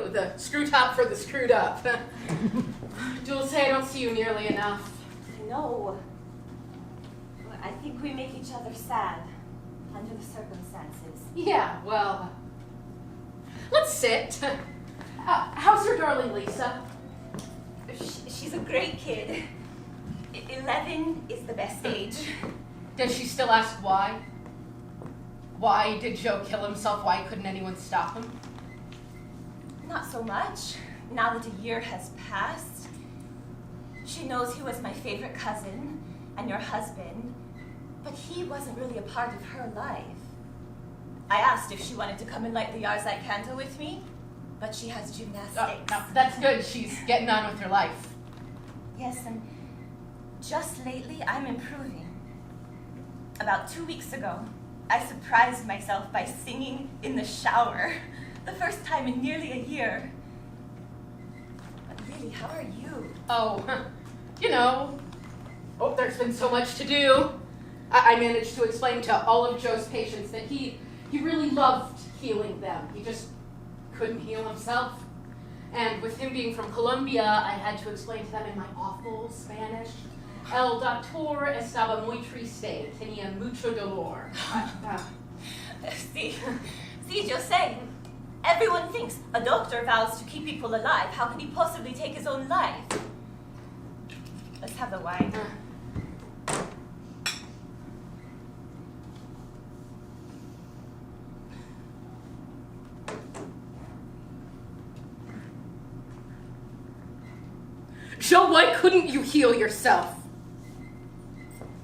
you, the screw top for the screwed up. Dulce, I don't see you nearly enough. No. I think we make each other sad under the circumstances. Yeah, well, let's sit. How's your darling Lisa? She's a great kid. 11 is the best age. Does she still ask why? Why did Joe kill himself? Why couldn't anyone stop him? Not so much. Now that a year has passed, she knows he was my favorite cousin and your husband, but he wasn't really a part of her life. I asked if she wanted to come and light the Yarzite candle with me, but she has gymnastics. No, that's good. She's getting on with her life. Yes, and just lately I'm improving. About 2 weeks ago, I surprised myself by singing in the shower. The first time in nearly a year. But really, how are you? Oh, you know, there's been so much to do. I managed to explain to all of Joe's patients that he really loved healing them. He just couldn't heal himself. And with him being from Colombia, I had to explain to them in my awful Spanish, El doctor estaba muy triste, tenía mucho dolor. See, Jose, everyone thinks a doctor vows to keep people alive. How could he possibly take his own life? Let's have the wine. Joe, why couldn't you heal yourself?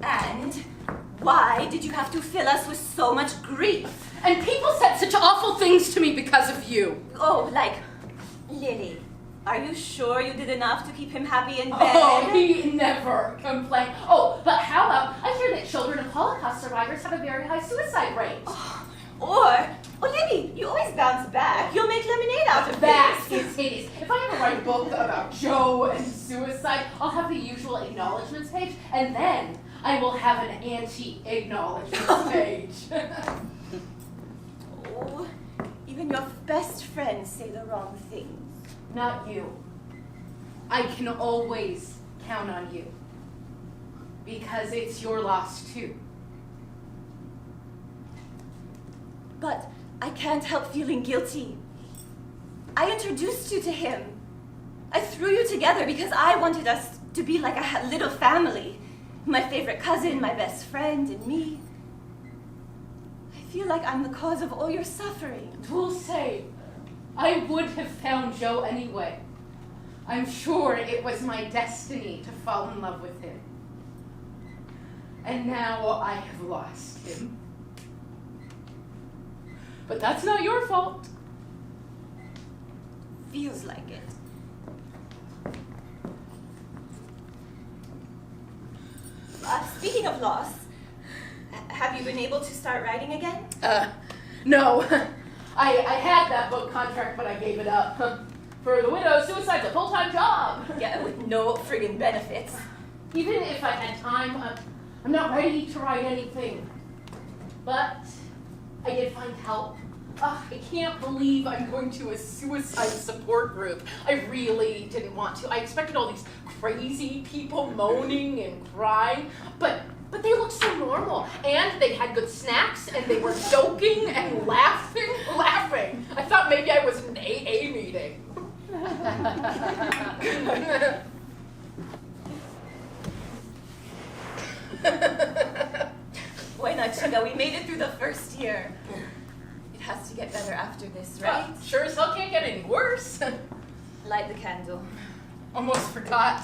And why did you have to fill us with so much grief? And people said such awful things to me because of you. Oh, like, Lily, are you sure you did enough to keep him happy in bed? Oh, he never complained. Oh, but how about, I hear that children of Holocaust survivors have a very high suicide rate. Oh, Lily, you always bounce back. You'll make lemonade out of That this. is hideous. If I ever write a book about Joe and suicide, I'll have the usual acknowledgments page, and then I will have an anti-acknowledgments page. Oh, even your best friends say the wrong things. Not you. I can always count on you. Because it's your loss too. But I can't help feeling guilty. I introduced you to him. I threw you together because I wanted us to be like a little family. My favorite cousin, my best friend, and me. I feel like I'm the cause of all your suffering. Dulce, I would have found Joe anyway. I'm sure it was my destiny to fall in love with him. And now I have lost him. But that's not your fault. Feels like it. Speaking of loss, have you been able to start writing again? No. I had that book contract, but I gave it up. For the widow, suicide's a full-time job. Yeah, with no friggin' benefits. Even if I had time, I'm not ready to write anything. But I did find help. I can't believe I'm going to a suicide support group. I really didn't want to. I expected all these crazy people moaning and crying, but they looked so normal. And they had good snacks, and they were joking and laughing. I thought maybe I was in an AA meeting. Why not, Chunga? We made it through the first year. It has to get better after this, right? Sure as hell can't get any worse. Light the candle. Almost forgot.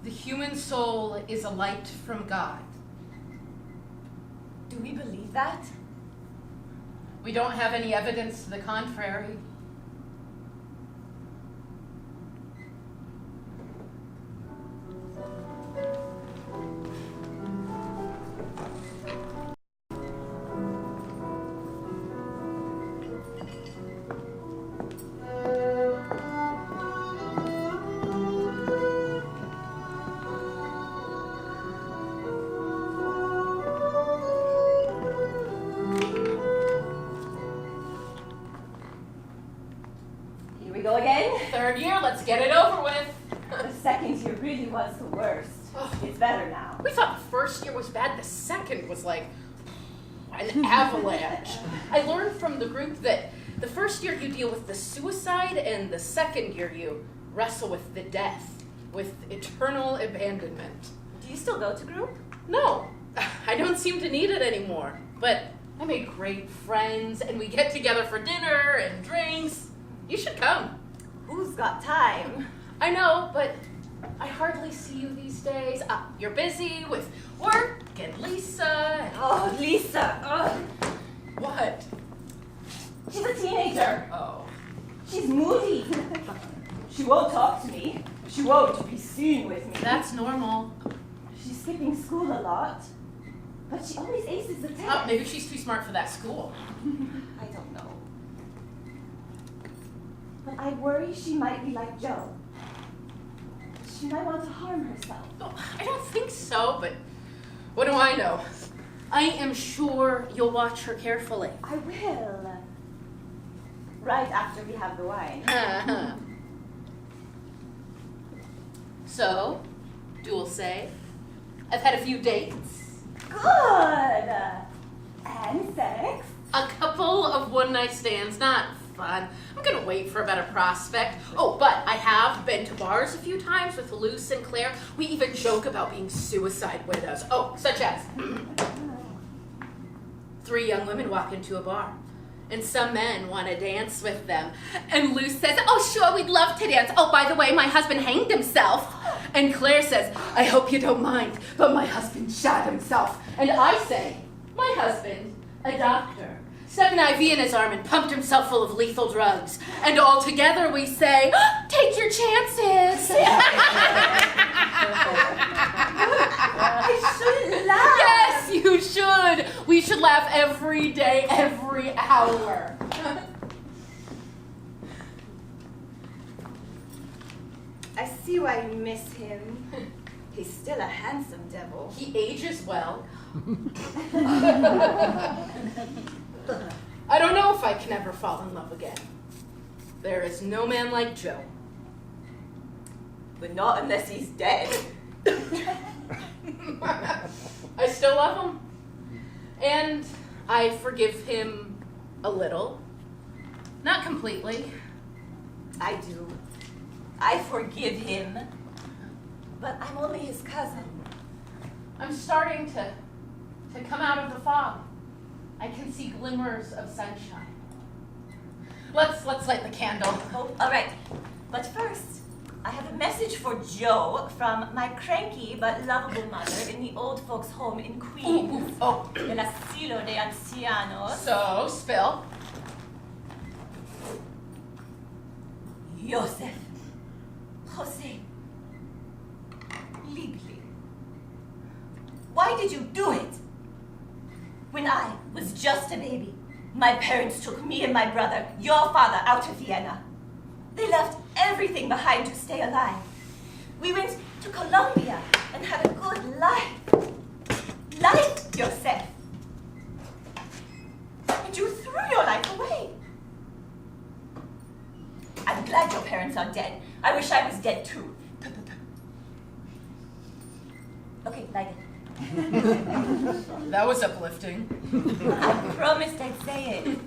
The human soul is a light from God. Do we believe that? We don't have any evidence to the contrary. let's get it over with. The second year really was the worst. It's better now. We thought the first year was bad, the second was like an avalanche. I learned from the group that the first year you deal with the suicide, and the second year you wrestle with the death, with eternal abandonment. Do you still go to group? No, I don't seem to need it anymore. But I made great friends, and we get together for dinner and drinks. You should come. Who's got time? I know, but I hardly see you these days. You're busy with work and Lisa. And... Oh, Lisa. Ugh. What? She's a teenager. Oh. She's moody. She won't talk to me. She won't be seen with me. That's normal. She's skipping school a lot, but she always aces the test. Maybe she's too smart for that school. I don't know. But I worry she might be like Joe. She might want to harm herself. Oh, I don't think so, but what do I know? I am sure you'll watch her carefully. I will. Right after we have the wine. So, dual say, I've had a few dates. Good! And sex? A couple of one-night stands, not fun. I'm gonna wait for a better prospect. Oh, but I have been to bars a few times with Luce and Claire. We even joke about being suicide widows. Oh, such as 3 young women walk into a bar, and some men want to dance with them. And Luce says, oh, sure, we'd love to dance. Oh, by the way, my husband hanged himself. And Claire says, I hope you don't mind, but my husband shot himself. And I say, my husband, a doctor, stuck an IV in his arm and pumped himself full of lethal drugs. And all together we say, take your chances. I shouldn't laugh. Yes, you should. We should laugh every day, every hour. I see why you miss him. He's still a handsome devil. He ages well. I don't know if I can ever fall in love again. There is no man like Joe. But not unless he's dead. I still love him. And I forgive him a little. Not completely. I do. I forgive him. But I'm only his cousin. I'm starting to come out of the fog. I can see glimmers of sunshine. Let's light the candle. Oh, all right. But first, I have a message for Joe from my cranky but lovable mother in the old folks' home in Queens. Oh. El asilo de ancianos. So, spill. Joseph. Jose. Ligli. Why did you do it? When I was just a baby, my parents took me and my brother, your father, out to Vienna. They left everything behind to stay alive. We went to Colombia and had a good life. Life, Joseph. And you threw your life away. I'm glad your parents are dead. I wish I was dead too. Okay, light it. That was uplifting. I promised I'd say it.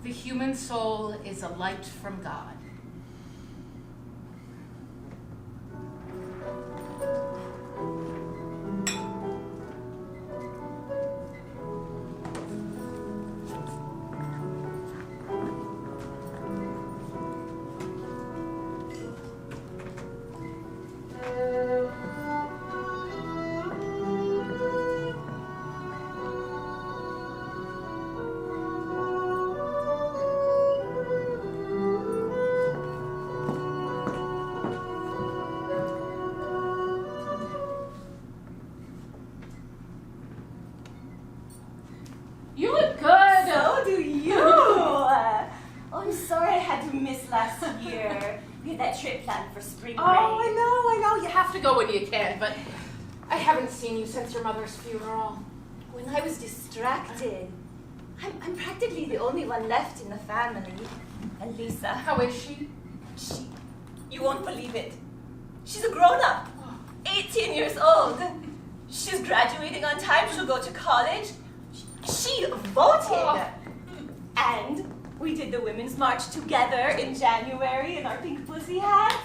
The human soul is a light from God. You look good. So do you. Oh, I'm sorry I had to miss last year. We had that trip planned for spring break. Oh, I know. You have to go when you can, but I haven't seen you since your mother's funeral. When I was distracted. I'm practically the only one left in the family. And Lisa, How is she? you won't believe it. She's a grown-up, 18 years old. She's graduating on time, she'll go to college. She voted. Oh. And we did the Women's March together in January in our pink pussy hats.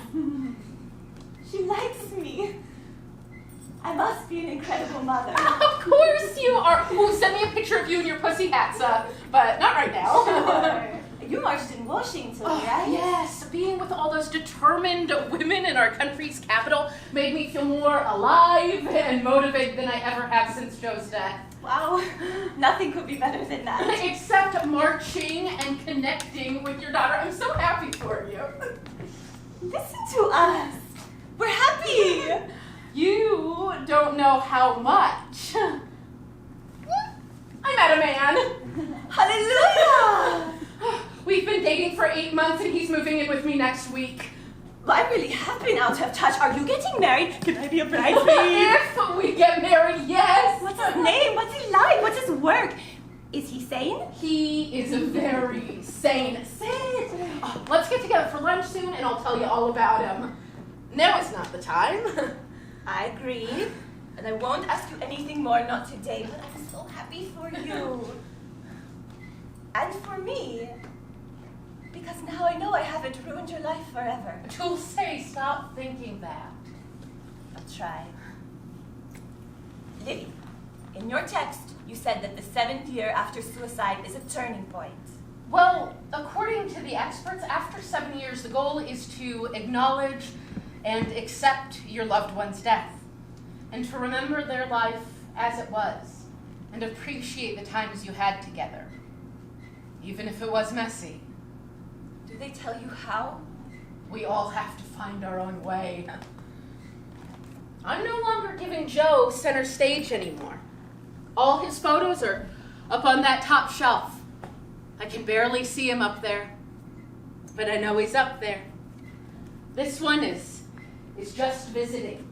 She likes me. I must be an incredible mother. Of course you are. Oh, send me a picture of you in your pussy hats, but not right now. Sure. You marched in Washington, right? Yes, being with all those determined women in our country's capital made me feel more alive and motivated than I ever have since Joe's death. Wow, nothing could be better than that. Except marching and connecting with your daughter. I'm so happy for you. Listen to us. We're happy. You don't know how much. I met a man. Hallelujah. We've been dating for 8 months and he's moving in with me next week. Well, I'm really happy now to have touched. Are you getting married? Can I be a bridesmaid? If we get married, yes. What's his name? What's he like? What's his work? Is he sane? He is a very sane. Let's get together for lunch soon and I'll tell you all about him. Now is not the time. I agree. And I won't ask you anything more, not today, but I'm so happy for you. And for me. Because now I know I haven't ruined your life forever. Dulce, stop thinking that. I'll try. Lily, in your text, you said that the 7th year after suicide is a turning point. Well, according to the experts, after 7 years, the goal is to acknowledge and accept your loved one's death, and to remember their life as it was, and appreciate the times you had together, even if it was messy. Do they tell you how? We all have to find our own way. I'm no longer giving Joe center stage anymore. All his photos are up on that top shelf. I can barely see him up there, but I know he's up there. This one is just visiting.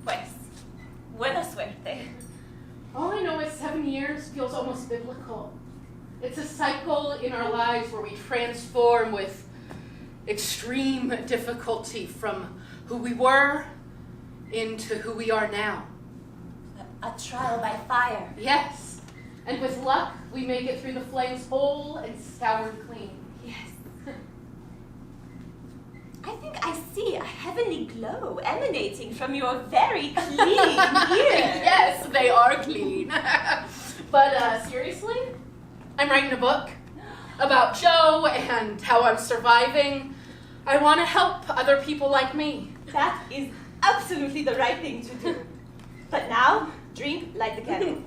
Pues, buena suerte. All I know is 7 years feels almost biblical. It's a cycle in our lives where we transform with extreme difficulty from who we were into who we are now. A trial by fire. Yes, and with luck, we make it through the flames whole and scoured clean. Yes. I think I see a heavenly glow emanating from your very clean ears. Yes, they are clean. But seriously, I'm writing a book about Joe and how I'm surviving. I want to help other people like me. That is absolutely the right thing to do. But now, drink, light the candle.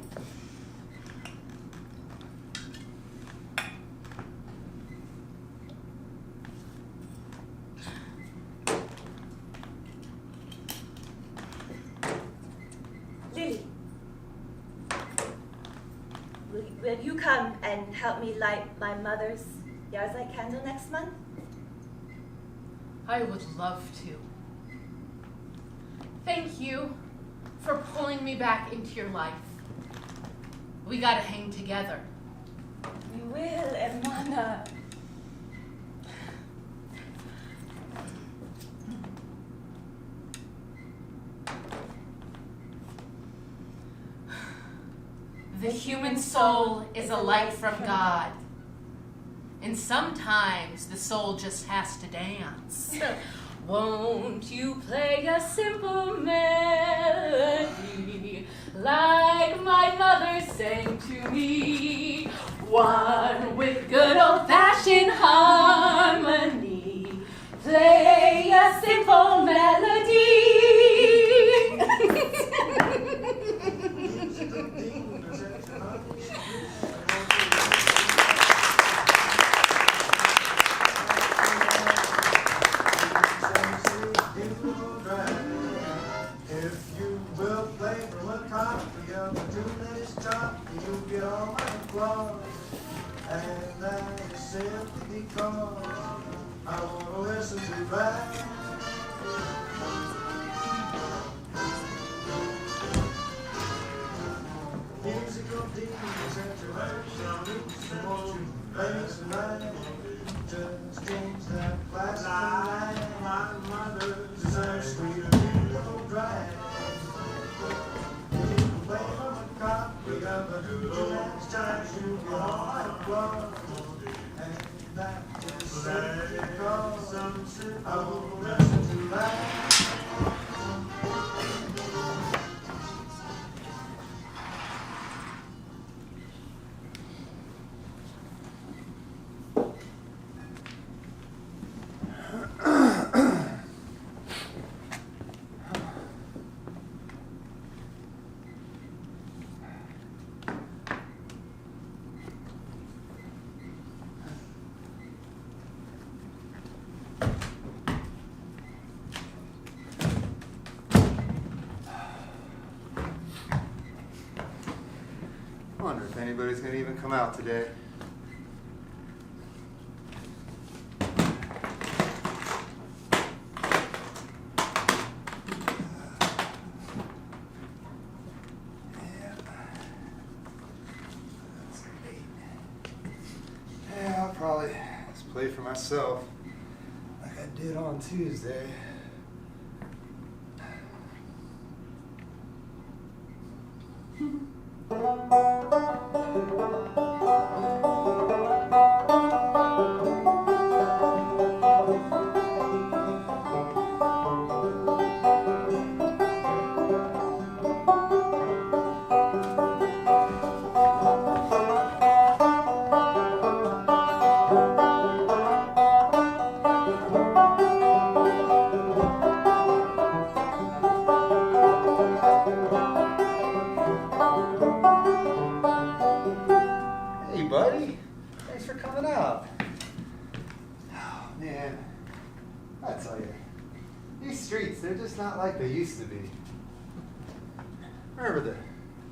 Lily, will you come and help me light my mother's Yarzai candle next month? I would love to. Thank you for pulling me back into your life. We gotta hang together. We will, hermana. The human soul is a light from God. And sometimes the soul just has to dance. Won't you play a simple melody like my mother sang to me? One with good old-fashioned harmony. Play a simple melody. And that is simply because I want to listen to that. Just change that plastic line. My mother deserves sweet little drive. You can play from a copy of a hoochie next time you get on the floor. And that is simply because I won't listen to that. I wonder if anybody's gonna even come out today. Yeah, I'll probably just play for myself like I did on Tuesday. Hey, buddy. Thanks for coming out. Oh, man. I tell you, these streets, they're just not like they used to be. Remember the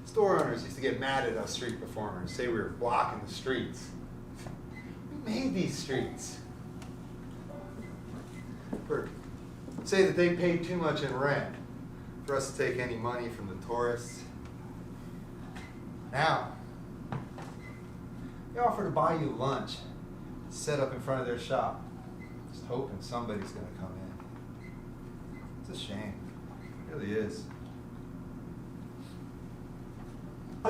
store owners used to get mad at us street performers, say we were blocking the streets. We made these streets. Or say that they paid too much in rent for us to take any money from the tourists. Now, they offer to buy you lunch, set up in front of their shop, just hoping somebody's going to come in. It's a shame. It really is. Hey.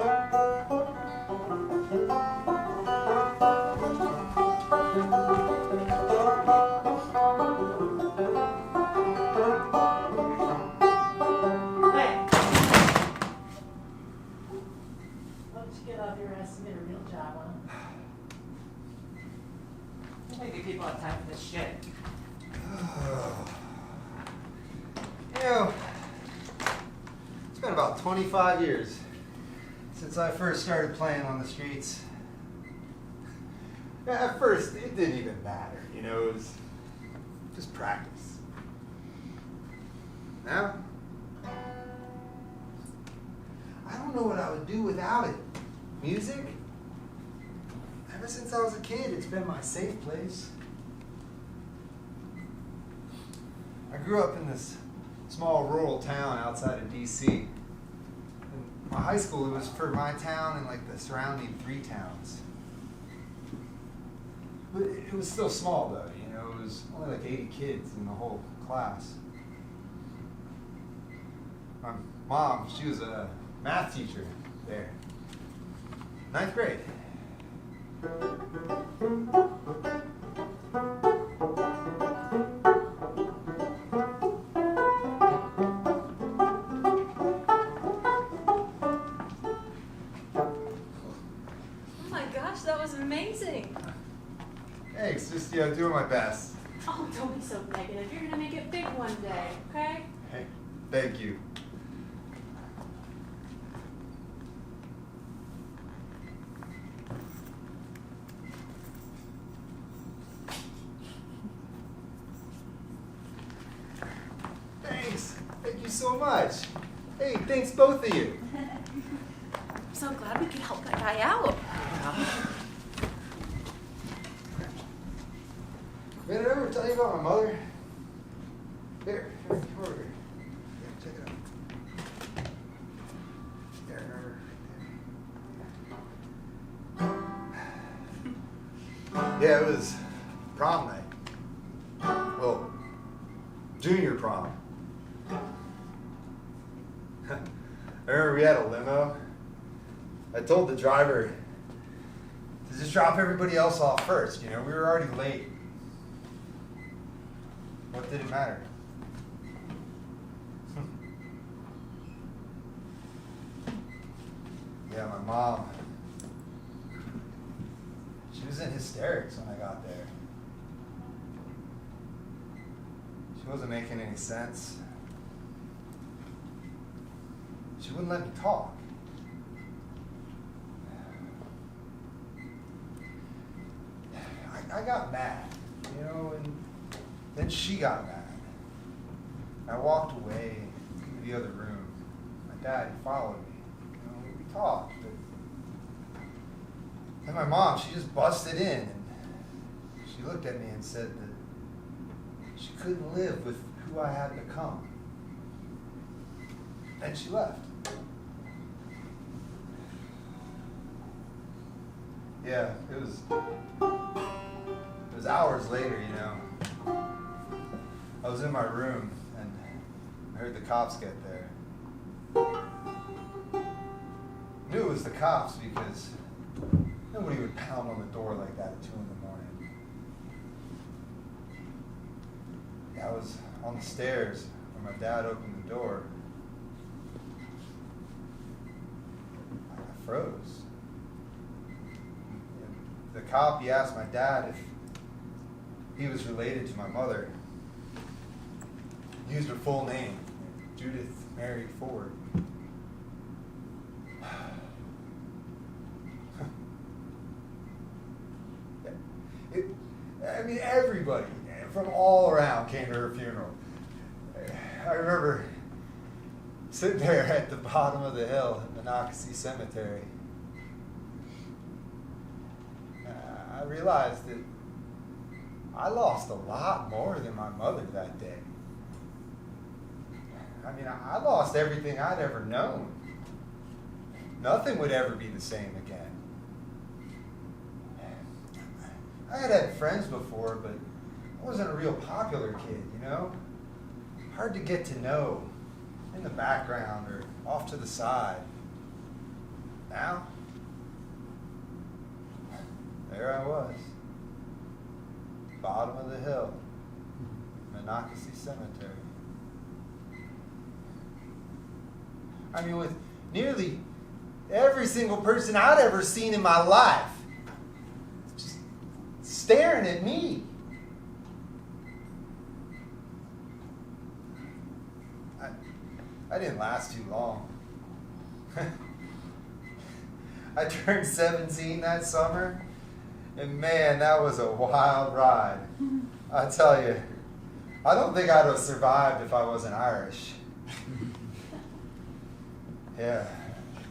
Why don't you get off your ass and get a real job, huh? Maybe people have time for this shit. You know, it's been about 25 years since I first started playing on the streets. Yeah, at first, it didn't even matter, you know, it was just practice. Now, I don't know what I would do without it. Music? Ever since I was a kid, it's been my safe place. I grew up in this small rural town outside of DC. And my high school, it was for my town and like the surrounding 3 towns. But it was still small though, you know, it was only like 80 kids in the whole class. My mom, she was a math teacher there. 9th grade. Oh my gosh, that was amazing. Thanks, just, you know, doing my best. Oh, don't be so negative. You're gonna make it big one day, okay? Hey, thank you. Thanks. Thank you so much. Hey, thanks both of you. I'm so glad we could help that guy out. Did I ever tell you about my mother? Here, come over here. Here, check it out. There, Yeah, it was prom night. Well, junior prom. I remember we had a limo. I told the driver to just drop everybody else off first. You know, we were already late. What did it matter? Yeah, my mom, she was in hysterics when I got there. She wasn't making any sense. She wouldn't let me talk. I got mad, you know, and then she got mad. I walked away to the other room. My dad, he followed me. You know, we talked, but then my mom, she just busted in and she looked at me and said that she couldn't live with who I had become. And she left. Yeah, it was hours later, you know. I was in my room and I heard the cops get there. I knew it was the cops because nobody would pound on the door like that at 2 in the morning. I was on the stairs when my dad opened the door. I froze. The cop, he asked my dad if he was related to my mother. He used her full name, Judith Mary Ford. I mean, everybody from all around came to her funeral. I remember sitting there at the bottom of the hill in Monocacy Cemetery. I realized that I lost a lot more than my mother that day. I mean, I lost everything I'd ever known. Nothing would ever be the same again. I had friends before, but I wasn't a real popular kid, you know? Hard to get to know, in the background or off to the side. Now, there I was, bottom of the hill, Monocacy Cemetery. I mean, with nearly every single person I'd ever seen in my life just staring at me. I didn't last too long. I turned 17 that summer, and man, that was a wild ride. I tell you, I don't think I'd have survived if I wasn't Irish. Yeah,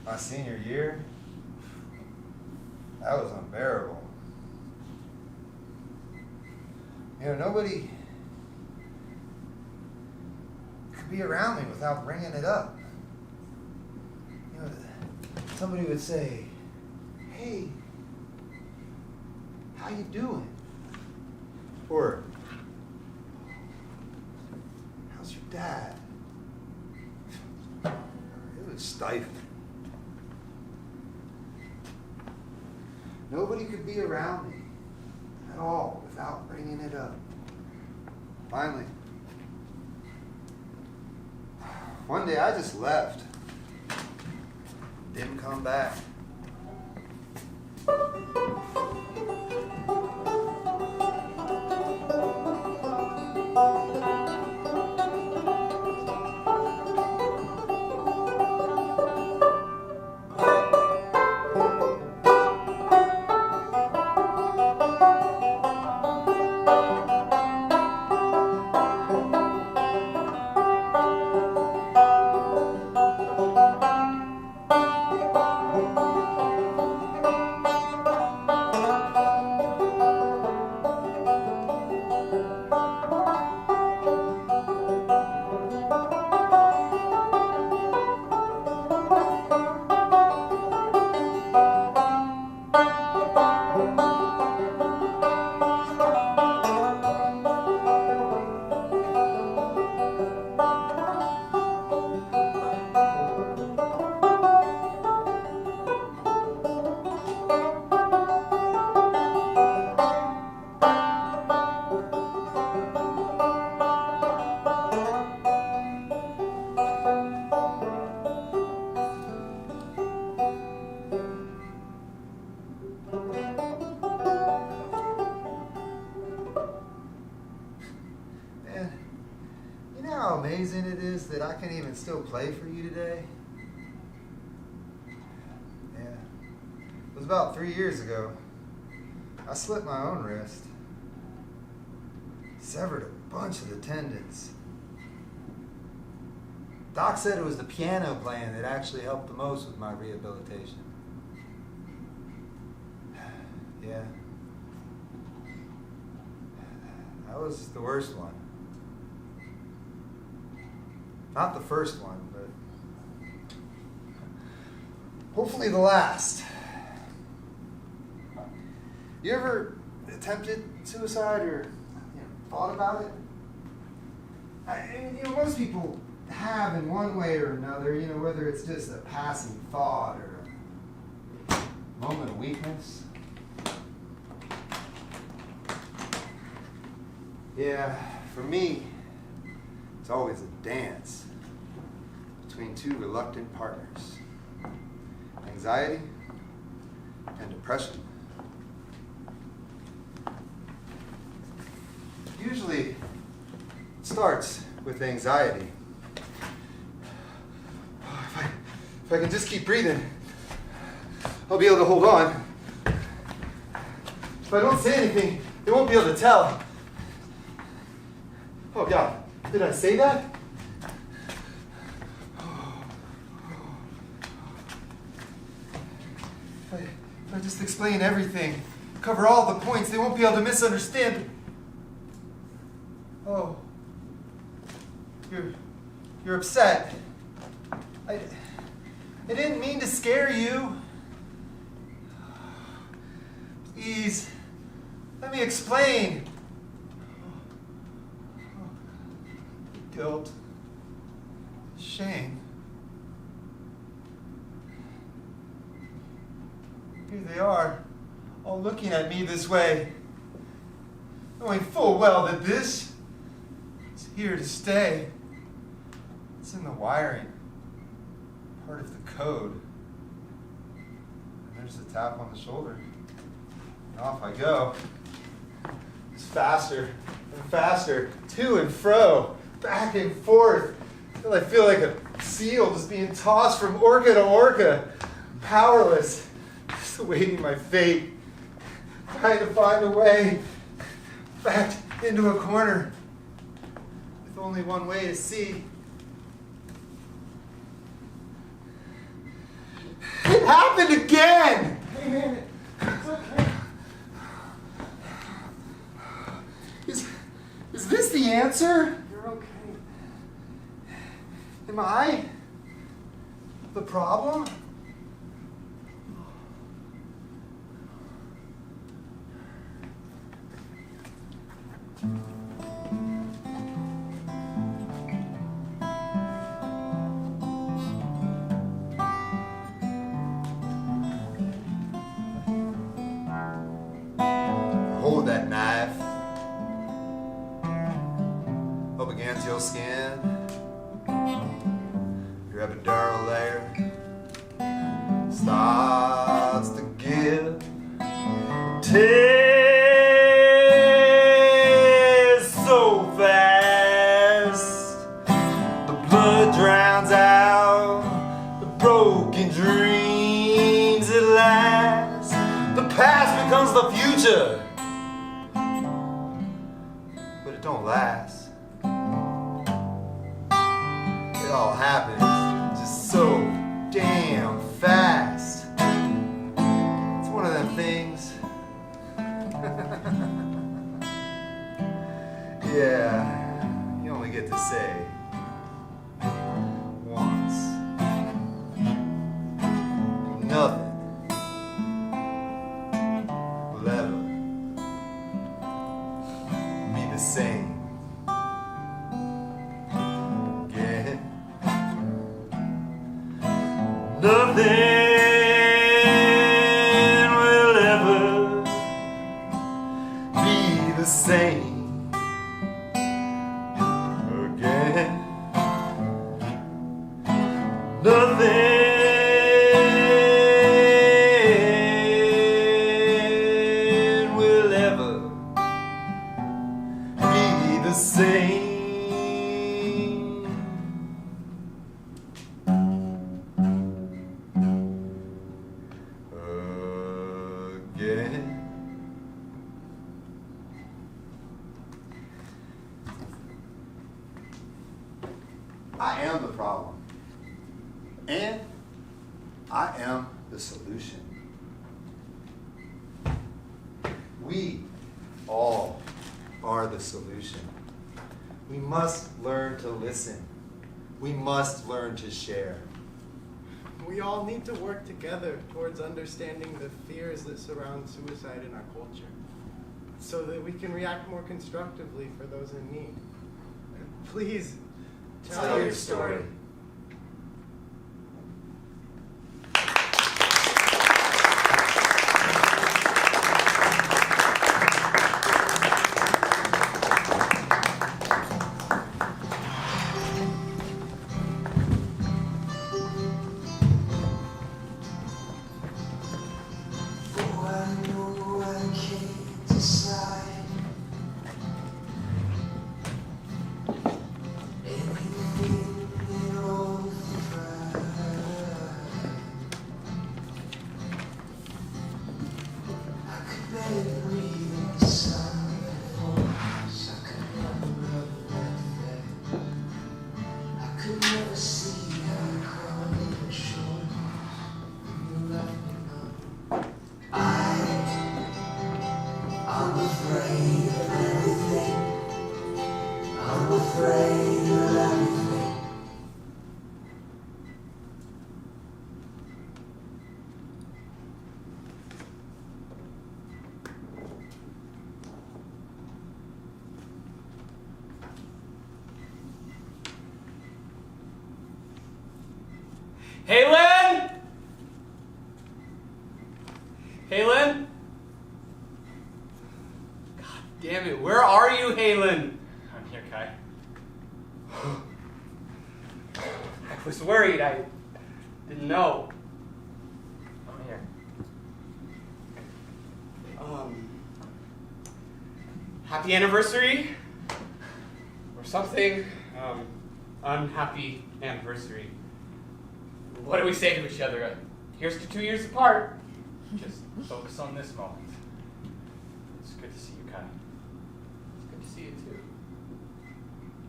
my senior year, that was unbearable. You know, nobody could be around me without bringing it up. You know, somebody would say, "Hey, how you doing?" Or, "How's your dad?" It was stifling. Nobody could be around me at all without bringing it up. Finally, one day I just left. Didn't come back. amazing it is that I can even still play for you today? Yeah. It was about 3 years ago. I slit my own wrist. Severed a bunch of the tendons. Doc said it was the piano playing that actually helped the most with my rehabilitation. Yeah. That was the worst one. Not the first one, but hopefully the last. You ever attempted suicide or thought about it? Most people have in one way or another, whether it's just a passing thought or a moment of weakness. Yeah, for me, it's always a dance between two reluctant partners. Anxiety and depression. Usually, it starts with anxiety. If I can just keep breathing, I'll be able to hold on. If I don't say anything, they won't be able to tell. Oh God, did I say that? If I just explain everything, cover all the points, they won't be able to misunderstand. Oh, you're upset. I didn't mean to scare you. Please, let me explain. Guilt, shame. Here they are, all looking at me this way, knowing full well that this is here to stay. It's in the wiring, part of the code. And there's a tap on the shoulder, and off I go. It's faster and faster, to and fro, back and forth, until I feel like a seal just being tossed from orca to orca, powerless, just awaiting my fate, trying to find a way back into a corner, with only one way to see. It happened again! Hey man, it's okay. Is this the answer? Okay. Am I the problem? Hold that knife up against your skin. Your epidural layer starts to give. Tears so fast, the blood drowns out the broken dreams at last. The past becomes the future, but it don't last. It all happens just so damn fast. It's one of them things. Yeah, you only get to say once. Nothing will ever be the same again. Nothing will ever be the same again. Nothing will ever be the same. I am the problem. And I am the solution. We all are the solution. We must learn to listen. We must learn to share. We all need to work together towards understanding the fears that surround suicide in our culture, so that we can react more constructively for those in need. Please, tell your story. Halen? Halen? God damn it, where are you, Halen? I'm here, Kai. I was worried, I didn't know. I'm here. Happy anniversary? Or something? Unhappy anniversary. What do we say to each other? Here's to 2 years apart. Just focus on this moment. It's good to see you, Kai. It's good to see you too.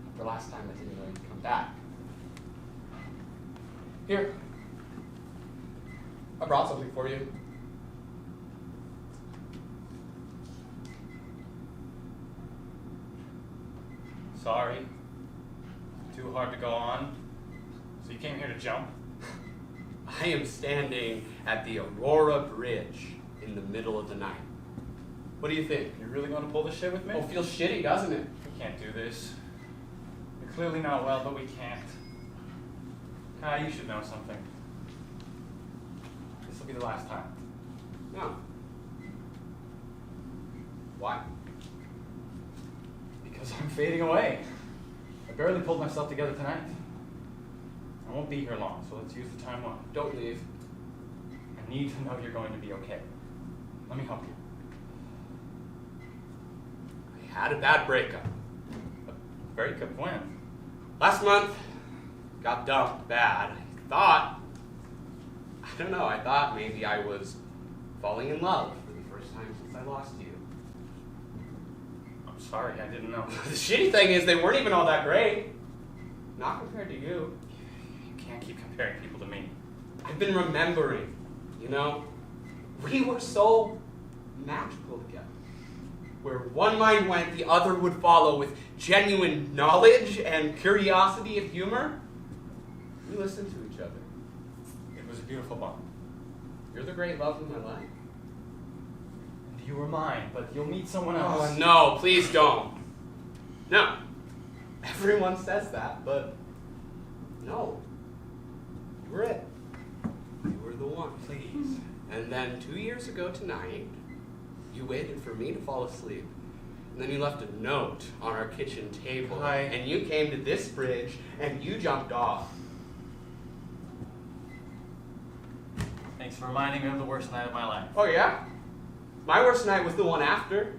After last time I didn't know you'd come back. Here. I brought something for you. Sorry. Too hard to go on. So you came here to jump? I am standing at the Aurora Bridge in the middle of the night. What do you think? You're really going to pull this shit with me? Oh, feels shitty, doesn't it? We can't do this. You're clearly not well, but we can't. Kai, you should know something. This will be the last time. No. Why? Because I'm fading away. I barely pulled myself together tonight. I won't be here long, so let's use the time well. Don't leave. I need to know you're going to be okay. Let me help you. I had a bad breakup. A breakup when? Last month, got dumped bad. I thought maybe I was falling in love for the first time since I lost you. I'm sorry, I didn't know. The shitty thing is they weren't even all that great. Not compared to you. You can't keep comparing people to me. I've been remembering, we were so magical together. Where one mind went, the other would follow with genuine knowledge and curiosity and humor. We listened to each other. It was a beautiful bond. You're the great love of my life. And you were mine, but you'll meet someone else. Oh, no, please don't. No. Everyone says that, but no. You were it. You were the one. Please. And then 2 years ago tonight, you waited for me to fall asleep. And then you left a note on our kitchen table. Hi. And you came to this bridge and you jumped off. Thanks for reminding me of the worst night of my life. Oh, yeah? My worst night was the one after.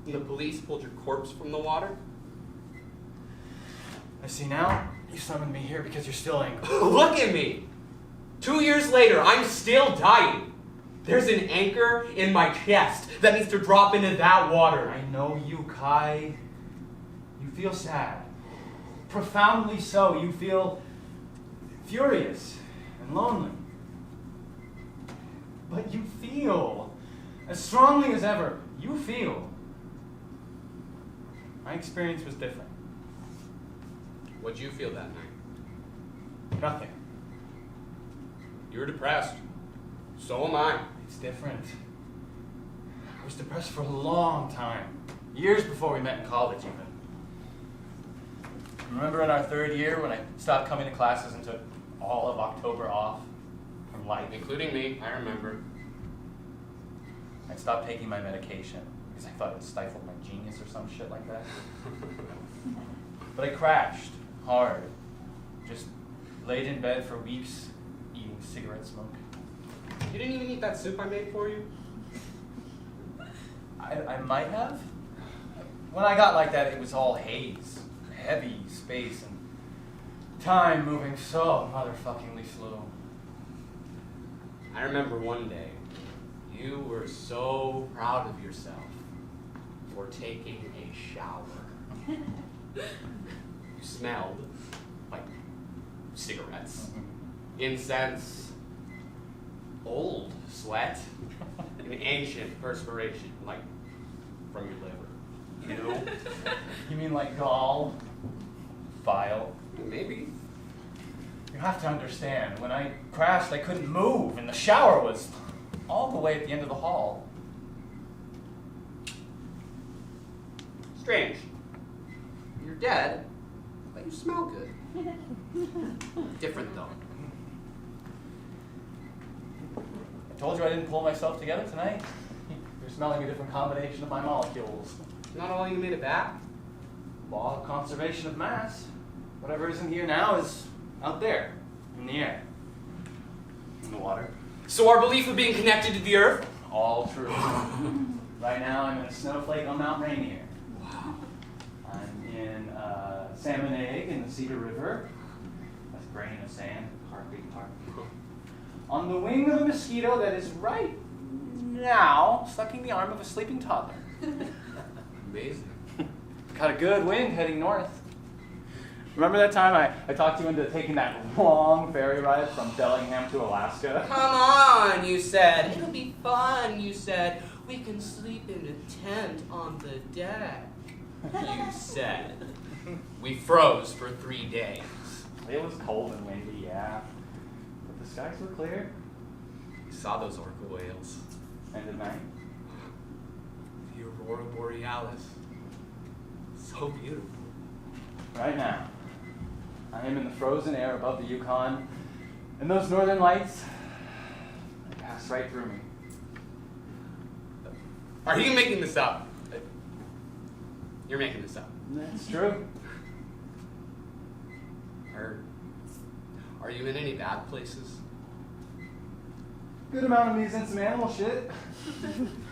When the police pulled your corpse from the water. I see now. You summoned me here because you're still angry. Look at me! 2 years later, I'm still dying. There's an anchor in my chest that needs to drop into that water. I know you, Kai. You feel sad. profoundly so. You feel furious and lonely. But you feel, as strongly as ever, you feel. My experience was different. What'd you feel that night? Nothing. You were depressed. So am I. It's different. I was depressed for a long time. Years before we met in college, even. Remember in our third year when I stopped coming to classes and took all of October off from life? Including me, I remember. I stopped taking my medication because I thought it stifled my genius or some shit like that. But I crashed hard. Just laid in bed for weeks, eating cigarette smoke. You didn't even eat that soup I made for you? I might have. When I got like that, it was all haze, heavy space, and time moving so motherfuckingly slow. I remember one day, you were so proud of yourself for taking a shower. You smelled like cigarettes, incense, old sweat, and ancient perspiration, like from your liver. You know? You mean like gall? Vile? Maybe. You have to understand, when I crashed, I couldn't move, and the shower was all the way at the end of the hall. Strange. You're dead, but you smell good. Different though. I told you I didn't pull myself together tonight. You're smelling a different combination of my molecules. Not all you made it back. Law of conservation of mass. Whatever isn't here now is out there, in the air, in the water. So our belief of being connected to the earth? All true. Right now I'm in a snowflake on Mount Rainier. Wow. I'm in a salmon egg in the Cedar River. That's a grain of sand, heartbeat, heartbeat. On the wing of a mosquito that is right now sucking the arm of a sleeping toddler. Amazing. Got a good wind heading north. Remember that time I talked you into taking that long ferry ride from Bellingham to Alaska? Come on, you said. It'll be fun, you said. We can sleep in a tent on the deck, you said. We froze for 3 days. It was cold and windy, yeah. But the skies were clear. We saw those orca whales. And at night, The aurora borealis. So beautiful. right now, I am in the frozen air above the Yukon, and those northern lights, they pass right through me. Are you making this up? You're making this up. That's true. Are you in any bad places? Good amount of me is in some animal shit.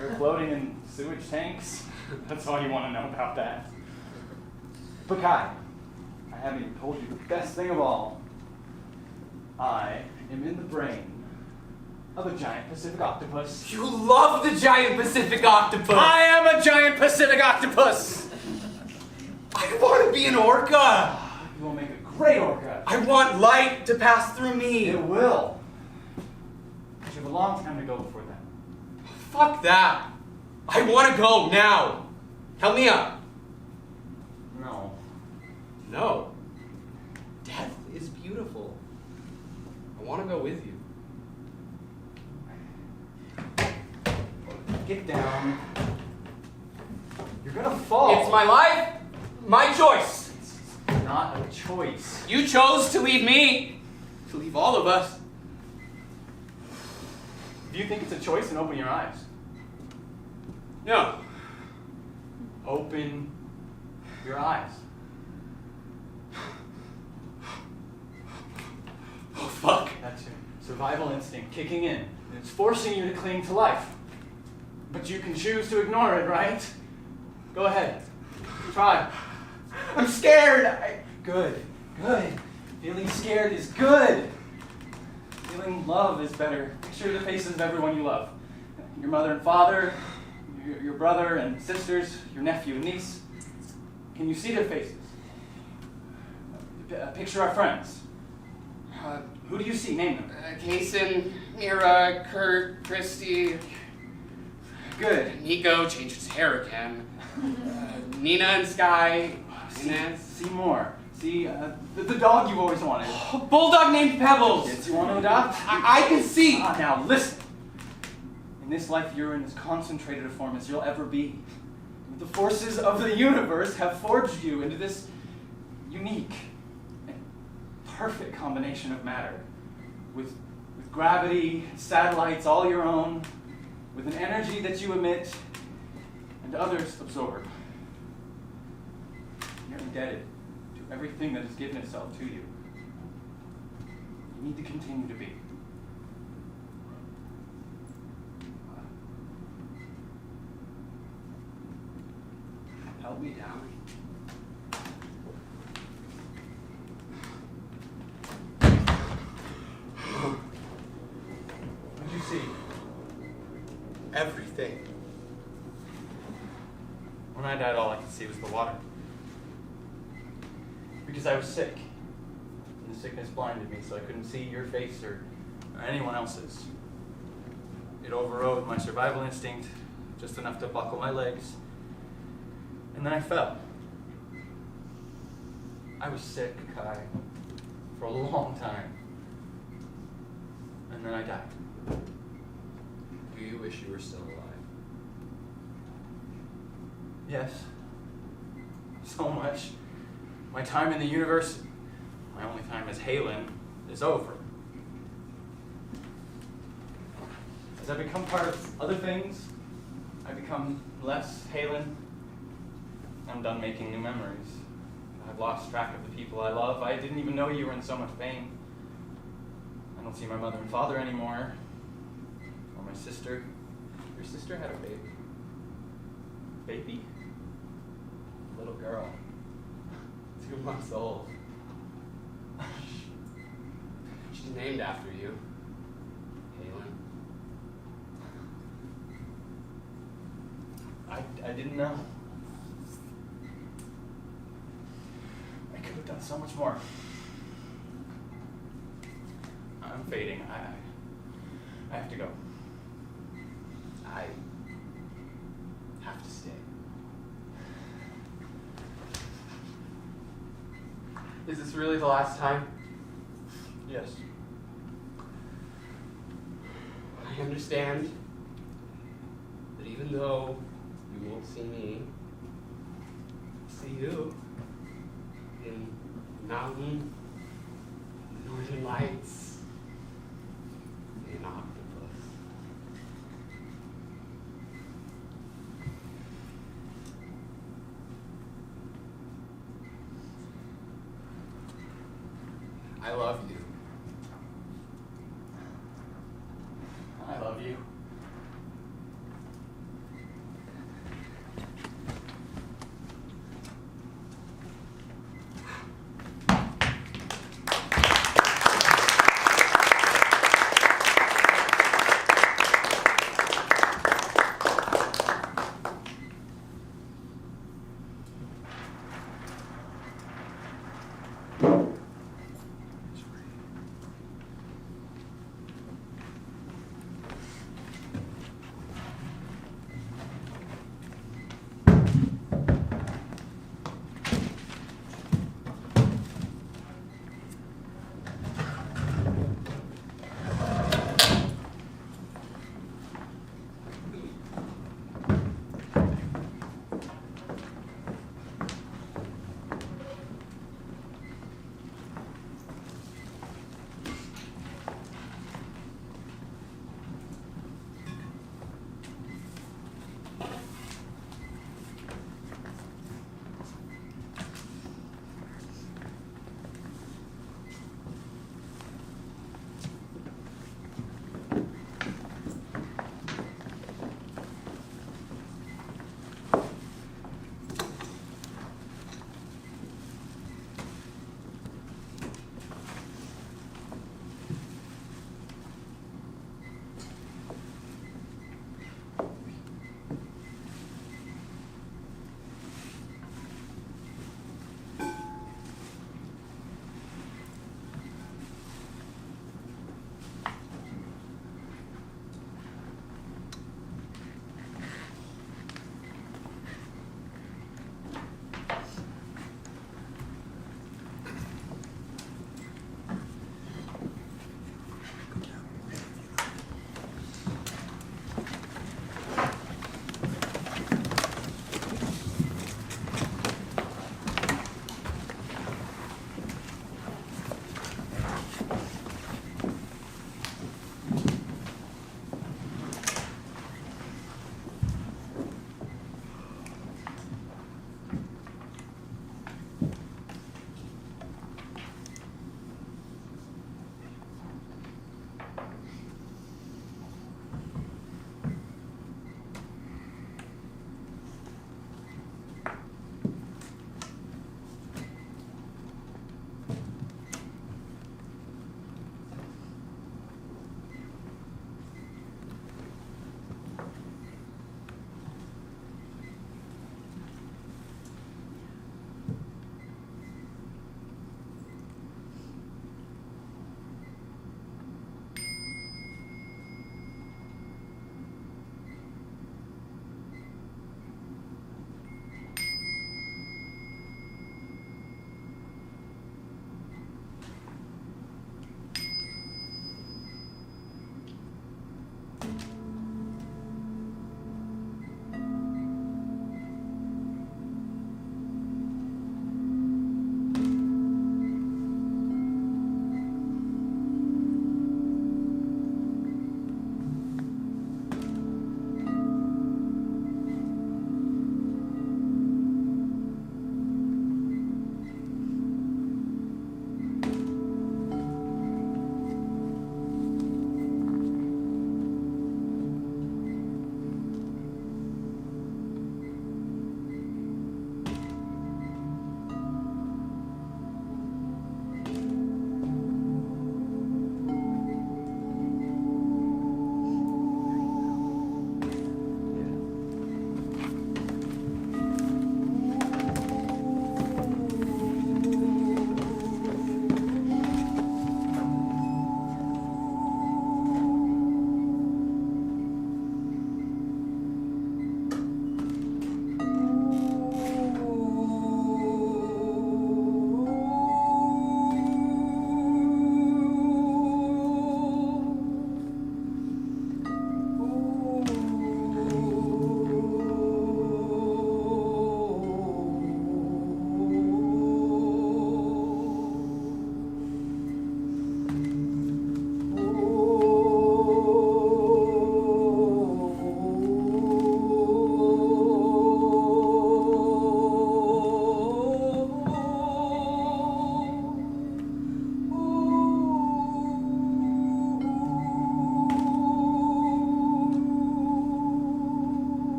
Or floating in sewage tanks. That's all you want to know about that. But Kai, I haven't even told you the best thing of all. I am in the brain of a giant Pacific octopus. You love the giant Pacific octopus! I am a giant Pacific octopus! I want to be an orca! You will make a great orca. I want light to pass through me! It will. But you have a long time to go before that. Fuck that! I want to go now! Help me up! No. No. Death is beautiful. I want to go with you. Get down. You're gonna fall. It's my life, my choice. It's not a choice. You chose to leave me, to leave all of us. If you think it's a choice, then open your eyes. No. Open your eyes. Oh, fuck. That's your survival instinct kicking in. And it's forcing you to cling to life. But you can choose to ignore it, right? Go ahead. Try. I'm scared. Good. Good. Feeling scared is good. Feeling love is better. Picture the faces of everyone you love. Your mother and father, your brother and sisters, your nephew and niece. Can you see their faces? Picture our friends. Who do you see? Name them. Kason, Mira, Kurt, Christy. Good. Nico changed his hair again. Nina and Sky. Inez. See more. See, the dog you always wanted. A bulldog named Pebbles. Kids you want to adopt? I can see. Now listen. In this life, you're in as concentrated a form as you'll ever be. The forces of the universe have forged you into this unique and perfect combination of matter. With gravity, satellites all your own, with an energy that you emit and others absorb. You're indebted to everything that has given itself to you. You need to continue to be. Help me down. What did you see? Everything. When I died, all I could see was the water. Because I was sick. And the sickness blinded me, so I couldn't see your face or anyone else's. It overrode my survival instinct, just enough to buckle my legs. And then I fell. I was sick, Kai, for a long time. And then I died. Do you wish you were still alive? Yes. So much. My time in the universe, my only time as Halen, is over. As I become part of other things, I become less Halen. I'm done making new memories. I've lost track of the people I love. I didn't even know you were in so much pain. I don't see my mother and father anymore. Or my sister. Your sister had a baby. Baby? Little girl. 2 months old. She's named after you. Halen. I didn't know. I could have done so much more. I'm fading. I have to go. I have to stay. Is this really the last time? Yes. I understand that even though you won't see me, I'll see you in the mountain, the northern lights, an octopus. I love you. I love you.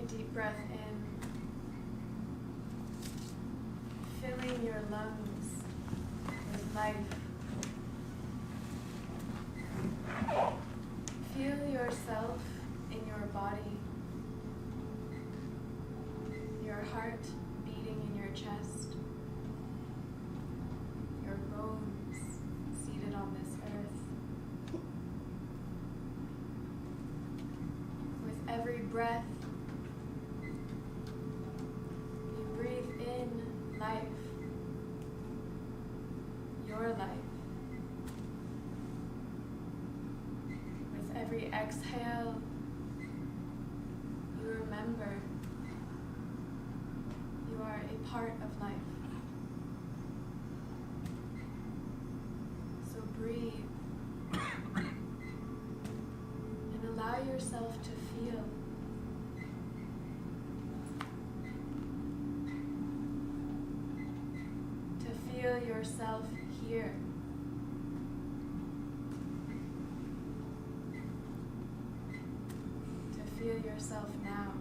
deep breath in, filling your lungs with life. Feel yourself in your body, your heart beating in your chest, your bones seated on this earth. With every breath, you breathe in life, your life. With every exhale, you remember you are a part of life. So breathe and allow yourself to feel. To feel yourself here. To feel yourself now.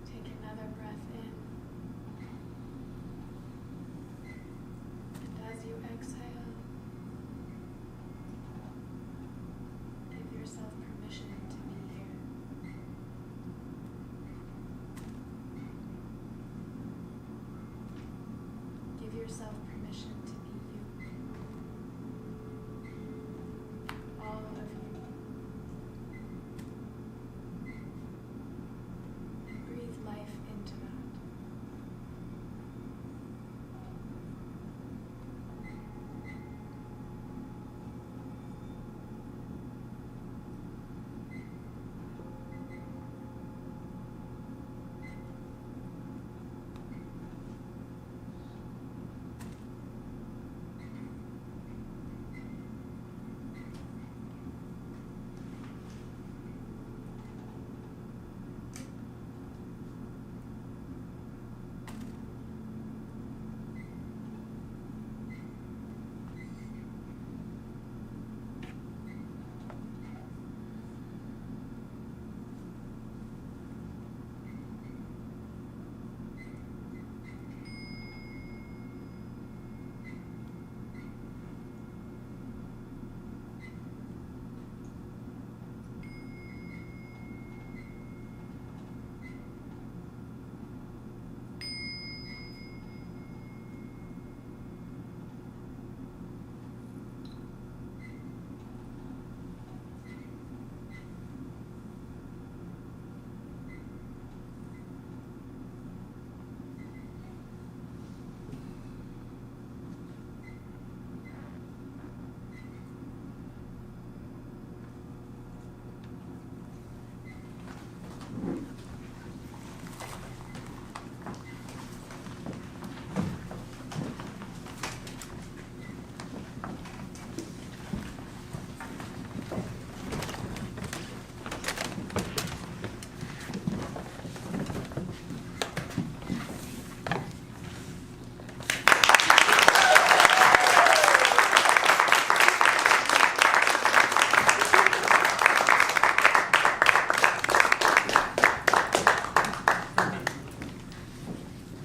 Take another breath in. And as you exhale, give yourself permission to be here. Give yourself permission to be you. All of you. Breathe life into that.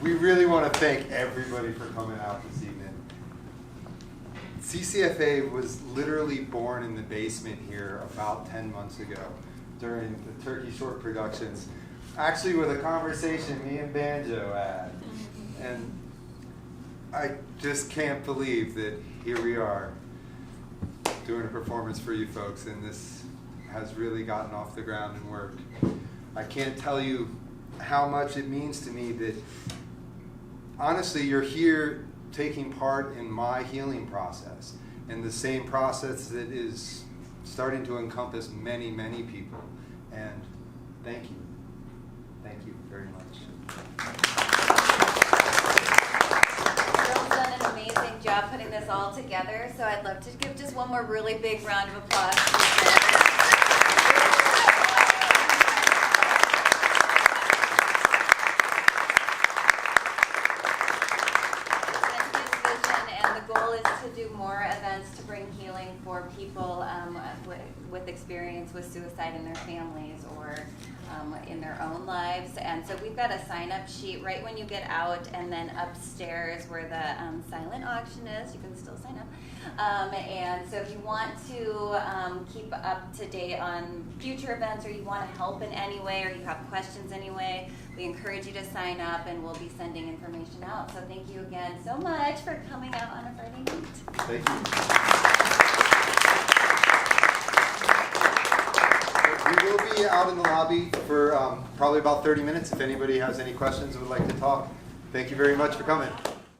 We really want to thank everybody for coming out this evening. CCFA was literally born in the basement here about 10 months ago during the Turkey Short productions, actually with a conversation me and Banjo had. And I just can't believe that here we are doing a performance for you folks, and this has really gotten off the ground and worked. I can't tell you how much it means to me that, honestly, you're here taking part in my healing process, and the same process that is starting to encompass many, many people. And thank you. Thank you very much. Bill's done an amazing job putting this all together, so I'd love to give just one more really big round of applause to Bill. The goal is to do more events to bring healing for people with experience with suicide in their families or in their own lives. And so we've got a sign-up sheet right when you get out, and then upstairs where the silent auction is, you can still sign up. And so if you want to keep up to date on future events, or you want to help in any way, or you have questions anyway, we encourage you to sign up, and we'll be sending information out. So thank you again so much for coming out on a Friday night. Thank you. We will be out in the lobby for probably about 30 minutes if anybody has any questions or would like to talk. Thank you very much for coming.